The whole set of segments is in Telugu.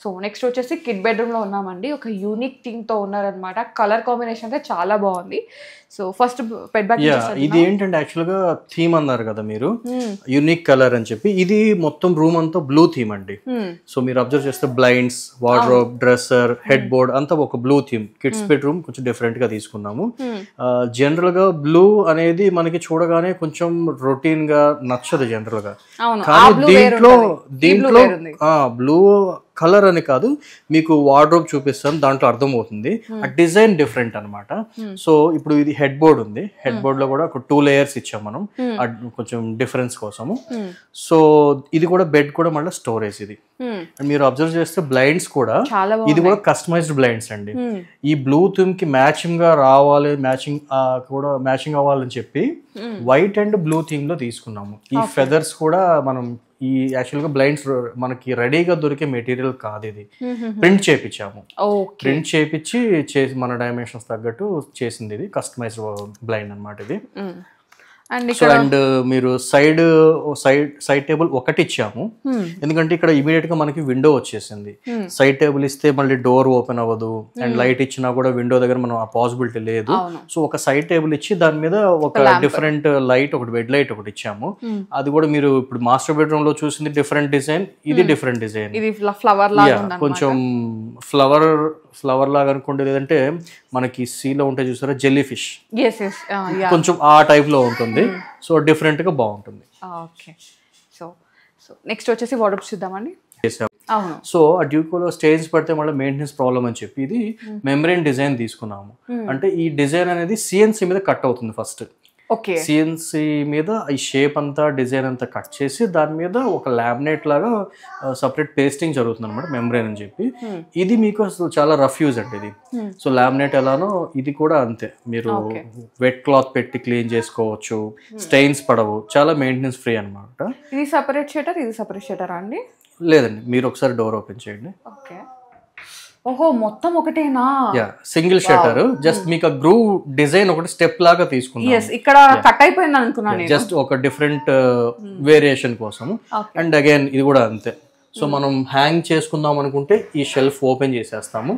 సో నెక్స్ట్ వచ్చేసి కిడ్ బెడ్రూమ్లో ఉన్నామండి. ఒక యూనిక్ థీమ్తో ఉన్నారనమాట. కలర్ కాంబినేషన్ అయితే చాలా బాగుంది. సో ఫస్ట్ బెడ్ బ్యాగ్ ఇది ఏంటంటే యాక్చువల్గా థీమ్ అన్నారు కదా మీరు, యూనిక్ కలర్ అని చెప్పి. ఇది మొత్తం రూమ్ అంతా బ్లూ థీమ్ అండి. సో మీరు అబ్జర్వ్ చేస్తే blinds, wardrobe, dresser, head board అంతా ఒక బ్లూ థీమ్. కిడ్స్ బెడ్రూమ్ కొంచెం డిఫరెంట్ గా తీసుకున్నాము. జనరల్ గా బ్లూ అనేది మనకి చూడగానే కొంచెం రొటీన్ గా నచ్చదు జనరల్ గా, కానీ దీంట్లో బ్లూ కలర్ అని కాదు, మీకు వార్డ్రోబ్ చూపిస్తాను, దాంట్లో అర్థమవుతుంది. ఆ డిజైన్ డిఫరెంట్ అనమాట. సో ఇప్పుడు ఇది హెడ్ బోర్డ్ ఉంది. హెడ్ బోర్డ్ లో కూడా ఒక 2 లేయర్స్ ఇచ్చాం మనం కొంచెం డిఫరెన్స్ కోసము. సో ఇది కూడా బెడ్ కూడా మళ్ళీ స్టోరేజ్. ఇది మీరు అబ్జర్వ్ చేస్తే బ్లైండ్స్ కూడా, ఇది కూడా కస్టమైజ్డ్ బ్లైండ్స్ అండి. ఈ బ్లూ థీమ్ కి మ్యాచింగ్ గా రావాలి, మ్యాచింగ్ అవ్వాలని చెప్పి వైట్ అండ్ బ్లూ థీమ్ లో తీసుకున్నాము. ఈ ఫెదర్స్ కూడా మనం ఈ యాక్చువల్ గా బ్లైండ్స్ మనకి రెడీగా దొరికే మెటీరియల్ కాదు, ఇది ప్రింట్ చేయించాము. ప్రింట్ చేయించి మన డైమెన్షన్స్ తగ్గట్టు చేసింది. ఇది కస్టమైజ్డ్ బ్లైండ్ అన్నమాట ఇది. అండ్ మీరు సైడ్ టేబుల్ ఒకటి ఇచ్చాము, ఎందుకంటే ఇక్కడ ఇమీడియట్ గా మనకి విండో వచ్చేసింది. సైడ్ టేబుల్ ఇస్తే మళ్ళీ డోర్ ఓపెన్ అవ్వదు, అండ్ లైట్ ఇచ్చినా కూడా విండో దగ్గర మనం ఆ పాసిబిలిటీ లేదు. సో ఒక సైడ్ టేబుల్ ఇచ్చి దాని మీద ఒక డిఫరెంట్ లైట్, ఒకటి బెడ్ లైట్ ఒకటి ఇచ్చాము. అది కూడా మీరు ఇప్పుడు మాస్టర్ బెడ్రూమ్ లో చూసింది డిఫరెంట్ డిజైన్, ఇది డిఫరెంట్ డిజైన్. కొంచెం ఫ్లవర్ లాగా అనుకోండి, లేదంటే మనకి సీలో ఉంటే చూసారా జెల్లీ ఫిష్, కొంచెం ఆ టైప్ లో ఉంటుంది. సో డిఫరెంట్ గా బాగుంటుంది. ఓకే, సో నెక్స్ట్ వచ్చేసి వార్డ్రోబ్స్ చూద్దామండి. సో ఆ డ్యూకోలో స్టేజ్ పడితే మళ్ళీ మెయింటెనెన్స్ ప్రాబ్లం అని చెప్పి ఇది మెమ్బ్రేన్ డిజైన్ తీసుకున్నాము. అంటే ఈ డిజైన్ అనేది సిఎన్సి మీద కట్ అవుతుంది. ఫస్ట్ సిఎన్సి మీద ఈ షేప్ అంతా డిజైన్ అంతా కట్ చేసి దాని మీద ఒక లామినేట్ లాగా సపరేట్ పేస్టింగ్ జరుగుతుంది అనమాట, మెంబ్రేన్ అని చెప్పి. ఇది మీకు అసలు చాలా రఫ్ యూజ్ అండి ఇది. సో లామినేట్ ఎలానో ఇది కూడా అంతే, మీరు వెట్ క్లాత్ పెట్టి క్లీన్ చేసుకోవచ్చు, స్టెయిన్స్ పడవు, చాలా మెయింటెనెన్స్ ఫ్రీ అనమాట. ఇది సపరేట్ షటర్, ఇది సపరేట్ షటర్ అండి? లేదండి, మీరు ఒకసారి డోర్ ఓపెన్ చేయండి. ఓకే, ఓహో మొత్తం ఒకటేనా? Single shutter. జస్ట్ మీకు ఆ గ్రూవ్ డిజైన్ ఒకటి స్టెప్ లాగా తీసుకున్నాం. ఇక్కడ కట్ అయిపోయింది అనుకున్నాను, జస్ట్ ఒక డిఫరెంట్ వేరియేషన్ కోసం. అండ్ అగైన్ ఇది కూడా అంతే. సో మనం హ్యాంగ్ చేసుకుందాం అనుకుంటే ఈ షెల్ఫ్ ఓపెన్ చేసేస్తాము,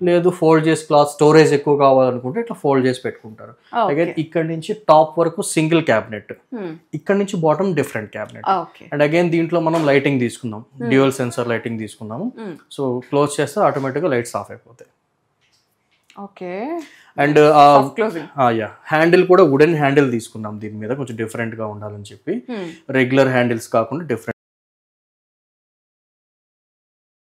లేదు ఫోల్డ్ చేసి క్లాత్ స్టోరేజ్ ఎక్కువ కావాలనుకుంటే ఇట్లా ఫోల్డ్ చేసి పెట్టుకుంటారు. అగైన్ ఇక్కడ నుంచి టాప్ వరకు సింగిల్ క్యాబినెట్, ఇక్కడ నుంచి bottom different cabinet. And again దీంట్లో మనం లైటింగ్ తీసుకుందాం, డ్యూయల్ సెన్సర్ లైటింగ్ తీసుకున్నాము. సో క్లోజ్ చేస్తే ఆటోమేటిక్గా లైట్స్ ఆఫ్ అయిపోతాయి. ఓకే, అండ్ హ్యాండిల్ కూడా వుడెన్ హ్యాండిల్ తీసుకున్నాం దీని మీద, కొంచెం డిఫరెంట్ గా ఉండాలని చెప్పి. రెగ్యులర్ హ్యాండిల్స్ కాకుండా డిఫరెంట్